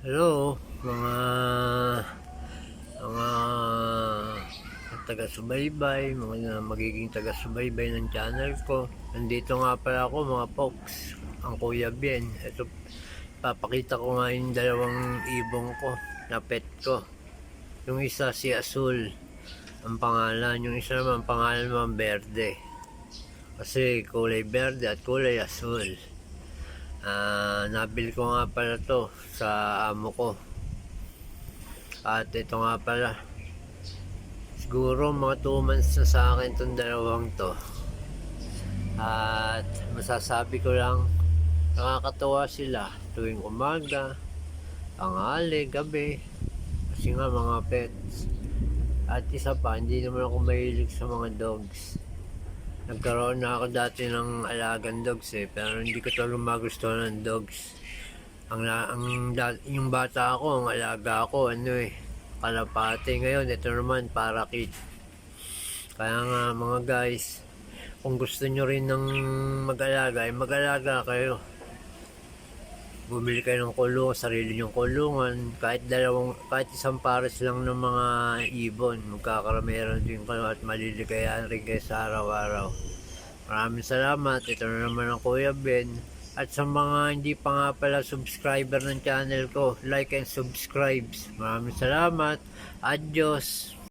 Hello, mga taga-subaybay, mga magiging taga-subaybay ng channel ko. Nandito nga pala ako mga folks, ang Kuya Bien. Ito, papakita ko nga yung dalawang ibong ko na pet ko. Yung isa si Azul, ang pangalan. Yung isa naman, pangalan naman Berde. Kasi kulay berde at kulay asul. Nabil ko nga pala to sa amo ko. At ito nga pala, siguro mga 2 months na sa akin itong dalawang to. At masasabi ko lang, nakakatawa sila tuwing umaga, tanghali, gabi. Kasi nga mga pets. At isa pa, hindi naman ako mahilig sa mga dogs. Nagkaroon na ako dati ng alagang dogs pero hindi ko talagang magustuhan ng dogs. Yung bata ako, ang alaga ako, kalapate. Ngayon, ito naman, parakit. Kaya nga mga guys, kung gusto nyo rin ng mag-alaga, mag-alaga kayo. Bumili kayo ng kulungan, sarili nyong kulungan, kahit isang pares lang ng mga ibon, magkakaroon din kayo at maliligayahan rin kayo sa araw-araw. Maraming salamat. Ito na naman ang Kuya Ben. At sa mga hindi pa nga pala subscriber ng channel ko, like and subscribe. Maraming salamat. Adios.